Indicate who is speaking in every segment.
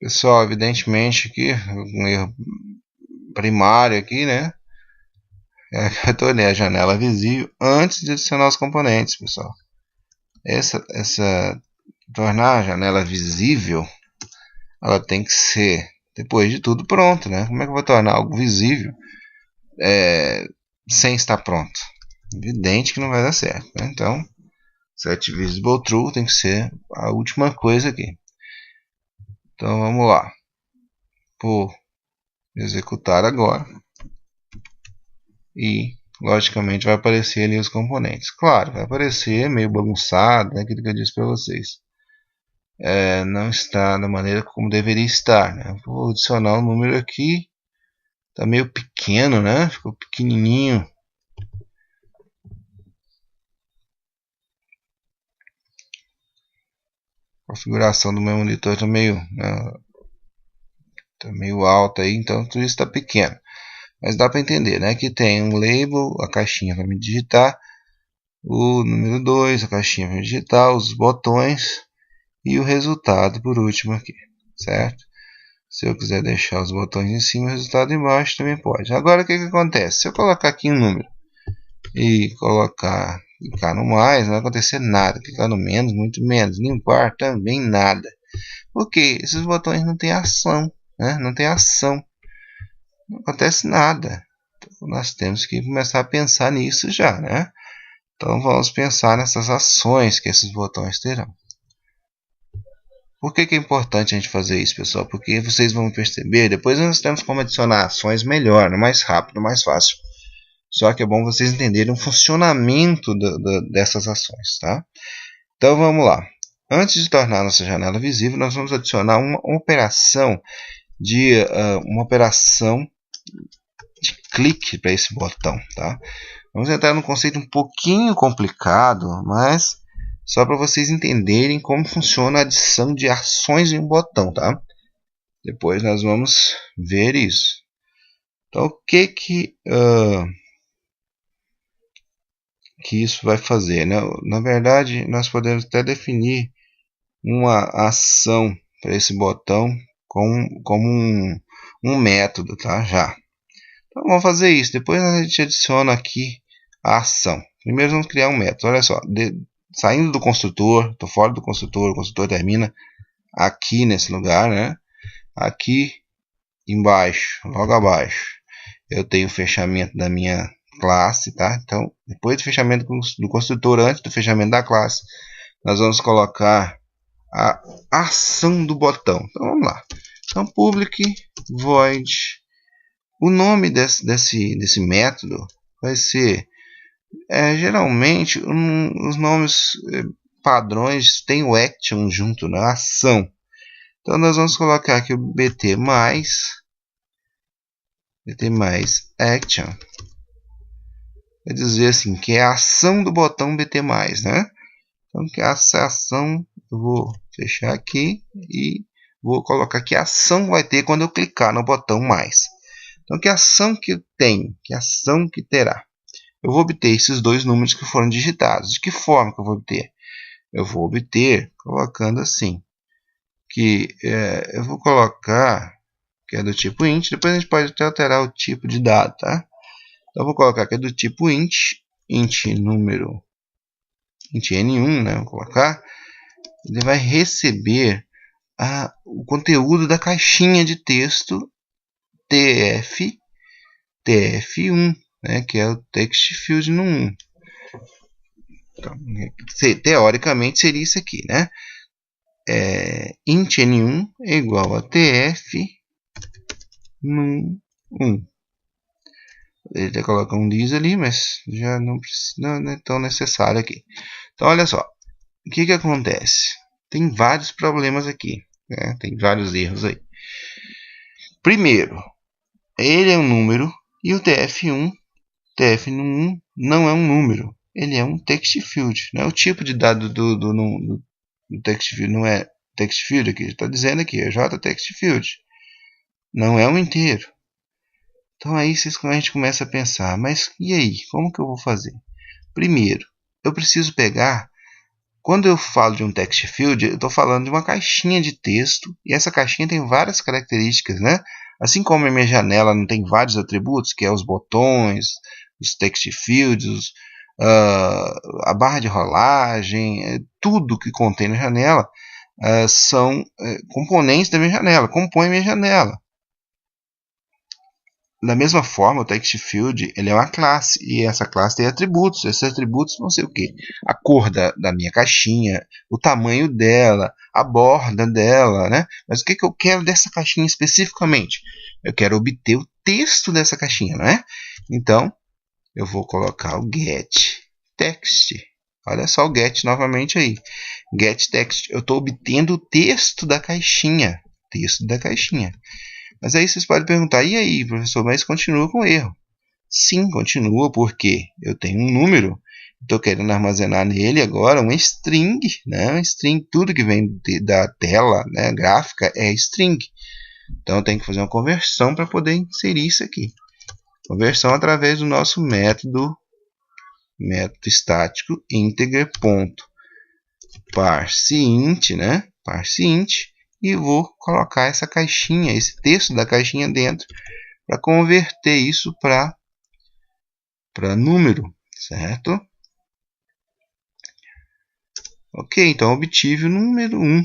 Speaker 1: Pessoal, evidentemente aqui, um erro primário aqui, né? É que eu tornei a janela visível antes de adicionar os componentes, pessoal. Essa tornar a janela visível, ela tem que ser, depois de tudo, pronto, né? Como é que eu vou tornar algo visível sem estar pronto? Evidente que não vai dar certo, né? Então, set visible true tem que ser a última coisa aqui. Então, vamos lá. Vou executar agora. E, logicamente, vai aparecer ali os componentes. Claro, vai aparecer meio bagunçado, né? Aquilo que eu disse para vocês. Não está da maneira como deveria estar, né? Vou adicionar um número aqui. Está meio pequeno, né? Ficou pequenininho. A configuração do meu monitor está meio, né, tá meio alta aí, então tudo isso está pequeno. Mas dá para entender, né? Que tem um label, a caixinha para me digitar, o número 2, a caixinha para me digitar, os botões e o resultado por último aqui, certo? Se eu quiser deixar os botões em cima e o resultado embaixo também pode. Agora o que acontece? Se eu colocar aqui um número e clicar no mais, não vai acontecer nada. Clicar no menos, muito menos. Limpar também nada. Porque esses botões não têm ação, né? Não tem ação. Não acontece nada. Então, nós temos que começar a pensar nisso já, né? Então vamos pensar nessas ações que esses botões terão. Por que é importante a gente fazer isso, pessoal? Porque vocês vão perceber, depois nós temos como adicionar ações melhor, mais rápido, mais fácil. Só que é bom vocês entenderem o funcionamento dessas ações, tá? Então vamos lá. Antes de tornar nossa janela visível, nós vamos adicionar uma operação de clique para esse botão, tá? Vamos entrar num conceito um pouquinho complicado, mas só para vocês entenderem como funciona a adição de ações em um botão, tá? Depois nós vamos ver isso. Então, o que isso vai fazer, né? Na verdade, nós podemos até definir uma ação para esse botão como um método, tá? Já. Então, vamos fazer isso. Depois a gente adiciona aqui a ação. Primeiro vamos criar um método. Olha só, saindo do construtor, estou fora do construtor, o construtor termina aqui nesse lugar, né? Aqui embaixo, logo abaixo, eu tenho o fechamento da minha classe, tá? Então, depois do fechamento do construtor, antes do fechamento da classe, nós vamos colocar a ação do botão. Então, vamos lá. Então, public void. O nome desse método vai ser, geralmente, os nomes padrões tem o action junto, né? Ação. Então, nós vamos colocar aqui o bt mais action. Quer dizer assim, que é a ação do botão bt mais, né? Então, que essa ação, eu vou fechar aqui e vou colocar aqui a ação vai ter quando eu clicar no botão mais. Então, que ação que tem? Que ação que terá? Eu vou obter esses dois números que foram digitados. De que forma que eu vou obter? Eu vou obter colocando assim, que eu vou colocar, que é do tipo int, depois a gente pode até alterar o tipo de dado, tá? Então, eu vou colocar que é do tipo int número, int n1, né? Vou colocar, ele vai receber o conteúdo da caixinha de texto tf1, né? Que é o text field no 1. Então, teoricamente seria isso aqui, né? Int n1 é igual a tf num1. Ele até coloca um this ali, mas já não é tão necessário aqui. Então, olha só. O que acontece? Tem vários problemas aqui, né? Tem vários erros aí. Primeiro, ele é um número e o tf1 não é um número. Ele é um text field, né? O tipo de dado do text field não é text field aqui. Está dizendo aqui, é JTextField. Não é um inteiro. Então aí a gente começa a pensar, mas e aí? Como que eu vou fazer? Primeiro, eu preciso pegar Quando eu falo de um text field, eu estou falando de uma caixinha de texto, e essa caixinha tem várias características, né? Assim como a minha janela não tem vários atributos, que é os botões, os text fields, a barra de rolagem, tudo que contém na janela são componentes da minha janela, compõem minha janela. Da mesma forma, o text field ele é uma classe, e essa classe tem atributos. Esses atributos vão ser o quê? A cor da minha caixinha, o tamanho dela, a borda dela, né? Mas o que eu quero dessa caixinha especificamente? Eu quero obter o texto dessa caixinha, não é? Então, eu vou colocar o getText. Olha só o get novamente aí. GetText, eu estou obtendo o texto da caixinha. Texto da caixinha. Mas aí vocês podem perguntar, e aí, professor, mas continua com erro? Sim, continua, porque eu tenho um número, estou querendo armazenar nele agora um string, né? Um string, tudo que vem da tela, né, gráfica é string. Então eu tenho que fazer uma conversão para poder inserir isso aqui. Conversão através do nosso método estático integer.parseInt, né? ParseInt. E vou colocar essa caixinha, esse texto da caixinha dentro, para converter isso para número, certo? Ok, então obtive o número 1.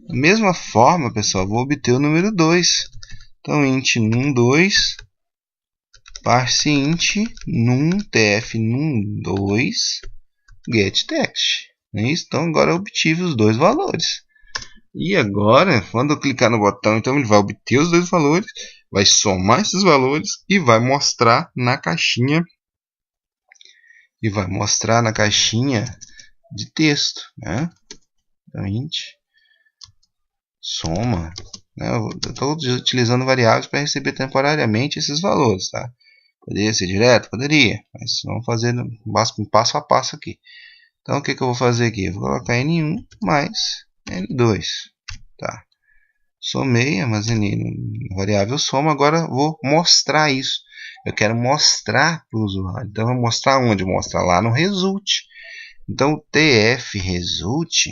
Speaker 1: Da mesma forma, pessoal, vou obter o número 2. Então, int num2, parseInt numTF num2, getText. É isso? Então, agora eu obtive os dois valores. E agora, quando eu clicar no botão, então ele vai obter os dois valores, vai somar esses valores e vai mostrar na caixinha de texto, né? Então, int soma, né? Eu estou utilizando variáveis para receber temporariamente esses valores, tá? Poderia ser direto? Poderia, mas vamos fazer passo a passo aqui. Então, o que eu vou fazer aqui? Eu vou colocar n1 mais n2, tá? Somei, armazenei na variável soma, agora vou mostrar isso. Eu quero mostrar para o usuário. Então, eu vou mostrar onde? Mostrar lá no result. Então, o tf result,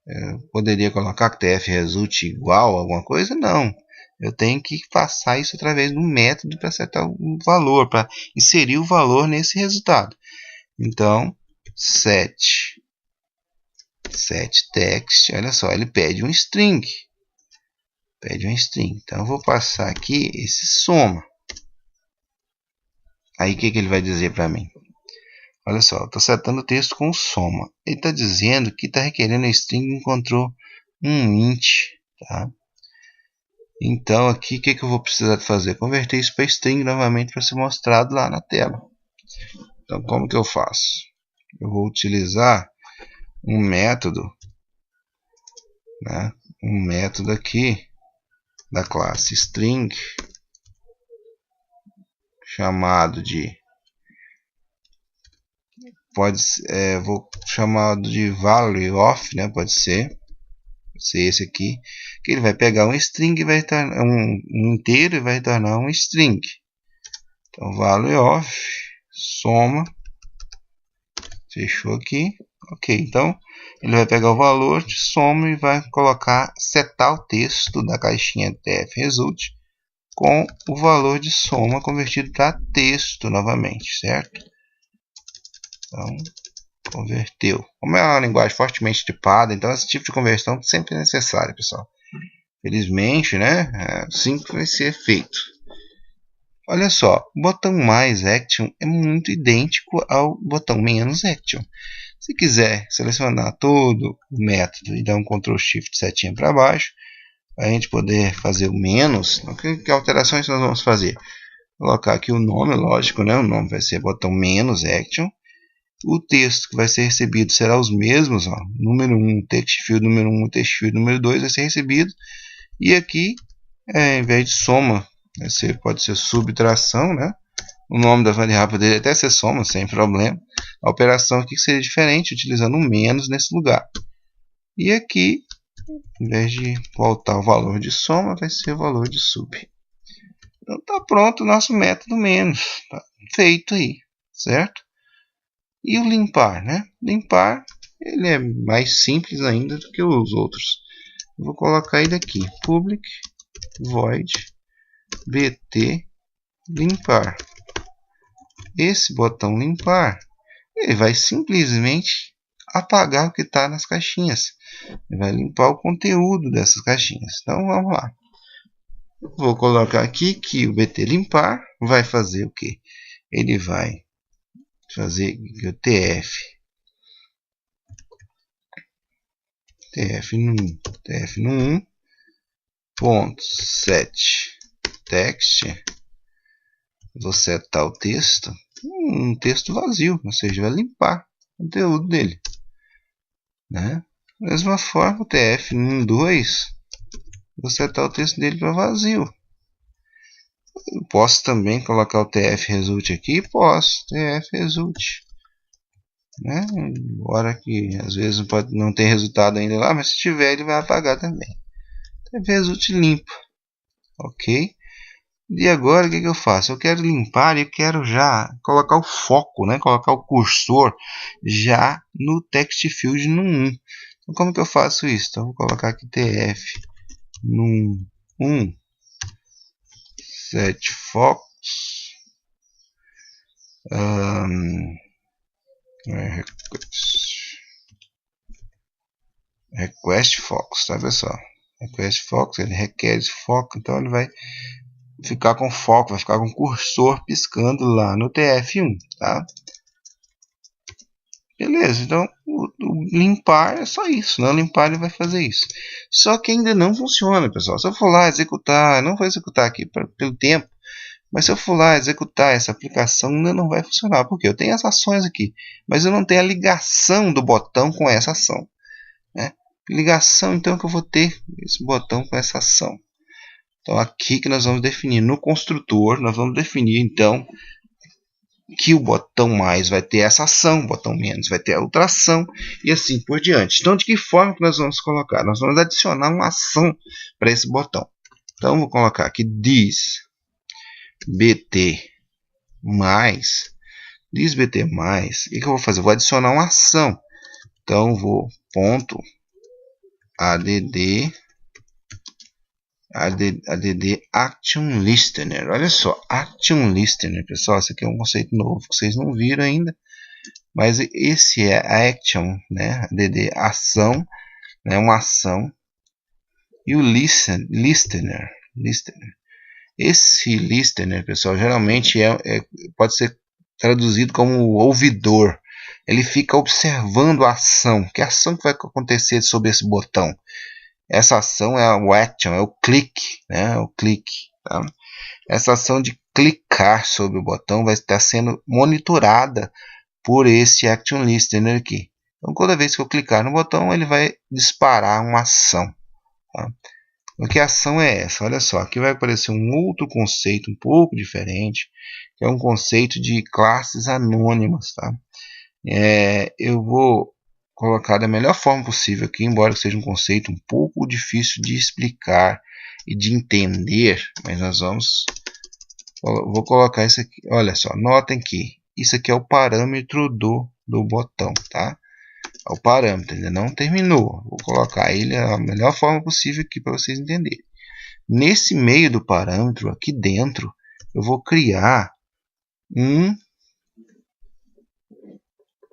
Speaker 1: eu poderia colocar que tf result igual a alguma coisa? Não. Eu tenho que passar isso através do método para acertar o valor, para inserir o valor nesse resultado. Então, setText, olha só, ele pede um string. Então, eu vou passar aqui esse soma. Aí, o que ele vai dizer para mim? Olha só, eu estou setando o texto com soma. Ele está dizendo que está requerendo a string e encontrou um int, tá? Então, aqui, o que eu vou precisar de fazer? Converter isso para string novamente para ser mostrado lá na tela. Então, como que eu faço? Eu vou utilizar um método, né? Um método aqui da classe string, chamado de vou chamado de valueOf, né? Pode ser esse aqui, que ele vai pegar um string e vai tornar um inteiro e vai tornar um string. Então, valueOf, soma, fechou aqui, ok. Então, ele vai pegar o valor de soma e vai setar o texto da caixinha tf_result com o valor de soma convertido para texto novamente, certo? Então, converteu. Como é uma linguagem fortemente tipada, então esse tipo de conversão sempre é necessário, pessoal. Felizmente, né? Assim que vai ser feito. Olha só, o botão mais action é muito idêntico ao botão menos action. Se quiser selecionar todo o método e dar um Ctrl Shift setinha para baixo, para a gente poder fazer o menos, então, que alterações nós vamos fazer? Colocar aqui o nome, lógico, né? O nome vai ser botão menos action. O texto que vai ser recebido será os mesmos, ó, número 1, text field número 1, text field número 2 vai ser recebido. E aqui, em vez de soma, pode ser subtração, né? O nome da variável poderia até ser soma, sem problema. A operação aqui seria diferente, utilizando um menos nesse lugar. E aqui, em vez de voltar o valor de soma, vai ser o valor de sub. Então, está pronto o nosso método menos. Tá feito aí, certo? E o limpar, né? Limpar, ele é mais simples ainda do que os outros. Vou colocar ele aqui, public void bt limpar. Esse botão limpar, ele vai simplesmente apagar o que está nas caixinhas. Ele vai limpar o conteúdo dessas caixinhas. Então vamos lá. Vou colocar aqui que o bt limpar vai fazer o que? Ele vai fazer o tf no 1 ponto set text. Vou setar o texto, um texto vazio, ou seja, vai limpar o conteúdo dele, né? Da mesma forma, o tf no 2, vou setar o texto dele para vazio. Eu posso também colocar o tf result aqui, posso, tf result, né? Embora que às vezes pode não ter resultado ainda lá, mas se tiver ele vai apagar também. tf result limpa, ok? E agora o que eu faço? Eu quero limpar e eu quero já colocar o foco, né? Colocar o cursor já no text field no 1. Então como que eu faço isso? Então vou colocar aqui tf no 1 set focus request focus, tá pessoal? Request focus, ele requer esse foco, então ele vai ficar com foco, vai ficar com o cursor piscando lá no TF1, tá? Beleza, então o limpar é só isso, né? O limpar ele vai fazer isso. Só que ainda não funciona, pessoal. Se eu for lá executar, não vou executar aqui pelo tempo, mas se eu for lá executar essa aplicação, ainda não vai funcionar. Porque eu tenho as ações aqui, mas eu não tenho a ligação do botão com essa ação, né? Ligação, então, que eu vou ter esse botão com essa ação. Então, aqui que nós vamos definir no construtor, nós vamos definir, então, que o botão mais vai ter essa ação, o botão menos vai ter a outra ação, e assim por diante. Então, de que forma que nós vamos colocar? Nós vamos adicionar uma ação para esse botão. Então, vou colocar aqui this bt mais, this bt mais, o que eu vou fazer? Eu vou adicionar uma ação. Então, vou ponto add action listener. Olha só, action listener, pessoal, esse aqui é um conceito novo que vocês não viram ainda, mas esse é a action, né? add ação, né? Uma ação, e o listener. Esse listener, pessoal, geralmente pode ser traduzido como ouvidor. Ele fica observando a ação. Que ação que vai acontecer sobre esse botão? Essa ação é o action, é o clique, né? O clique, tá? Essa ação de clicar sobre o botão vai estar sendo monitorada por esse action listener aqui. Então, toda vez que eu clicar no botão, ele vai disparar uma ação, tá? O que ação é essa? Olha só, aqui vai aparecer um outro conceito um pouco diferente, que é um conceito de classes anônimas, tá? Eu vou colocar da melhor forma possível aqui, embora seja um conceito um pouco difícil de explicar e de entender, mas vou colocar isso aqui. Olha só, notem que isso aqui é o parâmetro do botão, tá? É o parâmetro, ainda não terminou. Vou colocar ele da melhor forma possível aqui para vocês entenderem. Nesse meio do parâmetro, aqui dentro, eu vou criar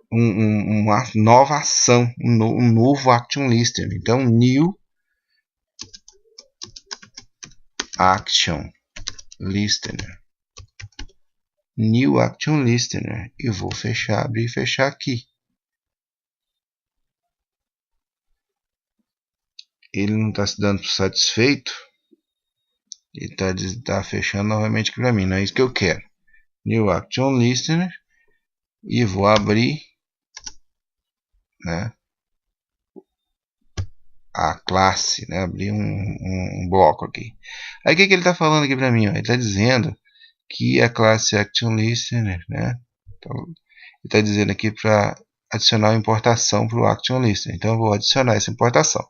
Speaker 1: uma nova ação, um novo action listener. Então, new action listener. New action listener. E vou fechar, abrir e fechar aqui. Ele não está se dando satisfeito. Ele está fechando novamente aqui para mim. Não é isso que eu quero. New action listener. E vou abrir, né, a classe, né, abrir um bloco aqui. Aí o que ele está falando aqui para mim? Ó? Ele está dizendo que a classe action listener, né, então, ele está dizendo aqui para adicionar uma importação para o action listener. Então eu vou adicionar essa importação.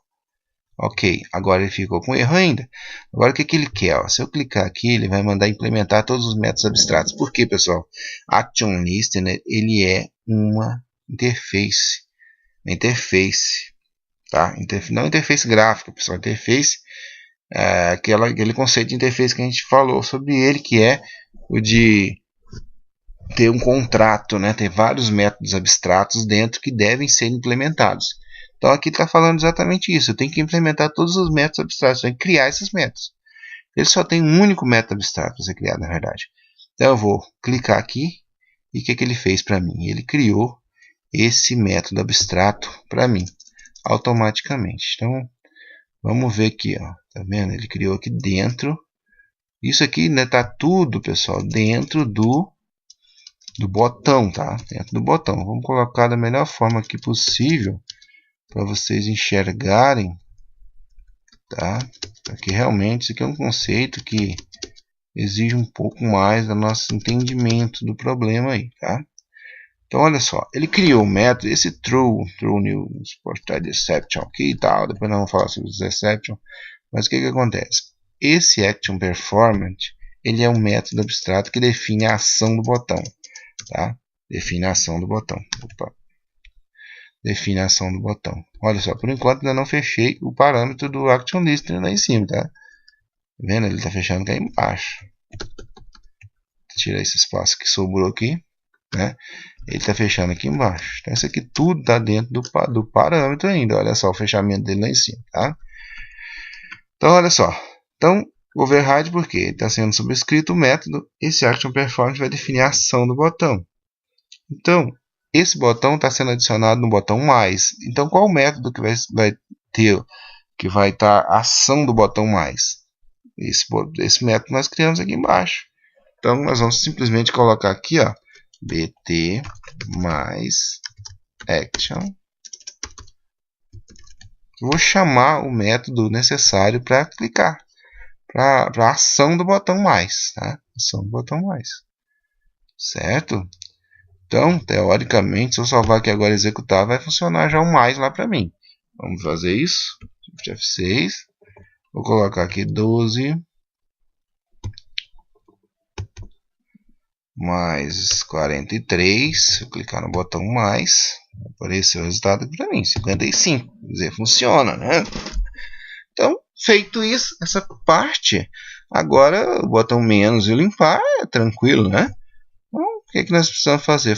Speaker 1: Ok, agora ele ficou com erro ainda. Agora o que ele quer? Ó? Se eu clicar aqui, ele vai mandar implementar todos os métodos abstratos. Por quê, pessoal? Action Listener, ele é uma interface. Tá? Não interface gráfica, pessoal. Interface é aquele conceito de interface que a gente falou sobre ele, que é o de ter um contrato, né? Ter vários métodos abstratos dentro que devem ser implementados. Então aqui está falando exatamente isso. Eu tenho que implementar todos os métodos abstratos, eu tenho que criar esses métodos. Ele só tem um único método abstrato para ser criado, na verdade. Então eu vou clicar aqui e o que ele fez para mim? Ele criou esse método abstrato para mim automaticamente. Então vamos ver aqui, ó. Tá vendo? Ele criou aqui dentro. Isso aqui, né, tá tudo, pessoal, dentro do botão, tá? Dentro do botão. Vamos colocar da melhor forma aqui possível para vocês enxergarem, tá? Porque realmente isso aqui é um conceito que exige um pouco mais do nosso entendimento do problema aí, tá? Então olha só, ele criou um método, esse true new portar deception aqui e tal, depois nós vamos falar sobre os deception, mas o que acontece? Esse action performance, ele é um método abstrato que define a ação do botão, tá? Define a ação do botão. Opa. Define a ação do botão. Olha só, por enquanto ainda não fechei o parâmetro do action listener lá em cima, tá? Tá vendo? Ele está fechando aqui embaixo. Tirar esse espaço que sobrou aqui, né? Ele está fechando aqui embaixo. Então isso aqui tudo está dentro do parâmetro ainda. Olha só o fechamento dele lá em cima, tá? Então olha só. Então override porque está sendo subscrito o método. Esse action performance vai definir a ação do botão. Então esse botão está sendo adicionado no botão mais. Então qual o método que vai ter, que vai estar a ação do botão mais? Esse método nós criamos aqui embaixo. Então nós vamos simplesmente colocar aqui, ó, bt mais action. Vou chamar o método necessário para clicar, para a ação do botão mais, tá? Ação do botão mais, certo? Então, teoricamente, se eu salvar aqui agora e executar, vai funcionar já o mais lá para mim. Vamos fazer isso. Shift F6. Vou colocar aqui 12 mais 43. Vou clicar no botão mais. Vai aparecer o resultado aqui para mim. 55. Quer dizer, funciona, né? Então, feito isso, essa parte, agora o botão menos e limpar é tranquilo, né? Então, o que nós precisamos fazer?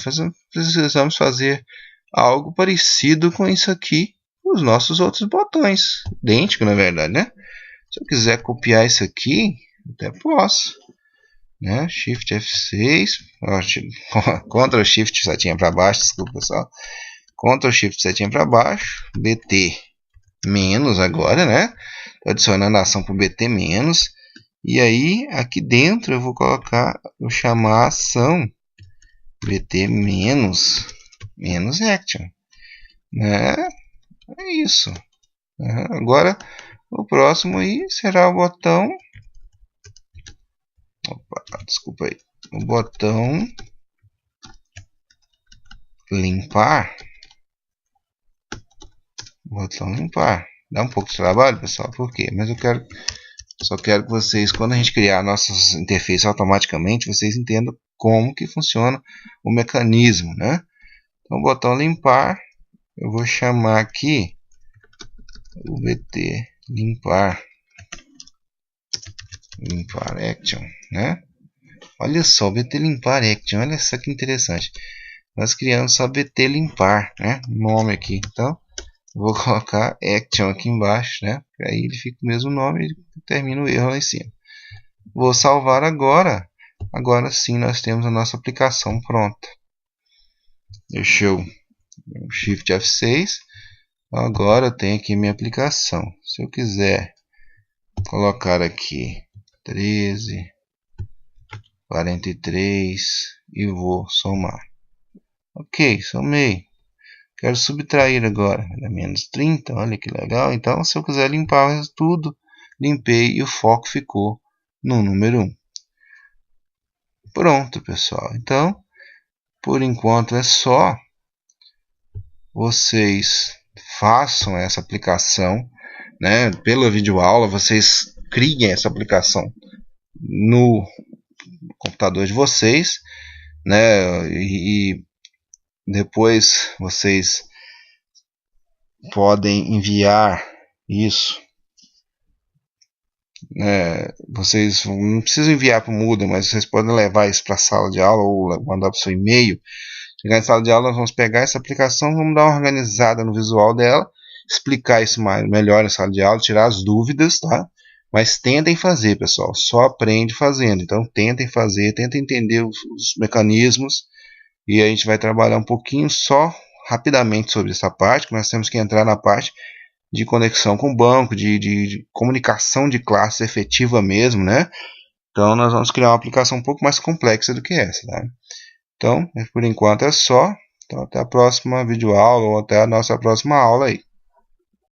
Speaker 1: Precisamos fazer algo parecido com isso aqui, os nossos outros botões, idêntico na verdade, né? Se eu quiser copiar isso aqui, até posso, né? Shift F6, Ctrl Shift setinha para baixo, desculpa pessoal, Ctrl Shift setinha para baixo, BT menos agora, né? Estou adicionando a ação para o BT menos, e aí aqui dentro eu vou colocar, vou chamar a ação BT menos action, né? É isso. Agora o próximo aí será o botão, opa, desculpa aí, o botão limpar. Botão limpar. Dá um pouco de trabalho, pessoal, por quê? Mas só quero que vocês, quando a gente criar nossas interfaces automaticamente, vocês entendam como que funciona o mecanismo, né? Então, o botão limpar, eu vou chamar aqui o BT limpar action, né? Olha só, o BT limpar action, olha só que interessante. Nós criamos só BT limpar, né? Nome aqui, então vou colocar action aqui embaixo, né? Aí ele fica o mesmo nome e termina o erro lá em cima. Vou salvar agora. Agora sim nós temos a nossa aplicação pronta. Deixa eu Shift F6. Agora eu tenho aqui minha aplicação. Se eu quiser colocar aqui 13, 43 e vou somar. Ok, somei. Quero subtrair agora, dá menos 30, olha que legal. Então, se eu quiser limpar tudo, limpei e o foco ficou no número 1. Pronto, pessoal. Então, por enquanto é só. Vocês façam essa aplicação né, pela videoaula, vocês criem essa aplicação no computador de vocês, né, e depois vocês podem enviar isso, vocês não precisam enviar para o Moodle, mas vocês podem levar isso para a sala de aula ou mandar para o seu e-mail. Chegar em sala de aula, nós vamos pegar essa aplicação, vamos dar uma organizada no visual dela, explicar isso melhor na sala de aula, tirar as dúvidas, tá? Mas tentem fazer, pessoal, só aprende fazendo. Então tentem fazer, tentem entender os mecanismos, e a gente vai trabalhar um pouquinho só rapidamente sobre essa parte, que nós temos que entrar na parte de conexão com o banco, de comunicação de classe efetiva mesmo, né? Então nós vamos criar uma aplicação um pouco mais complexa do que essa, tá? Então, por enquanto é só. Então, até a próxima videoaula ou até a nossa próxima aula aí.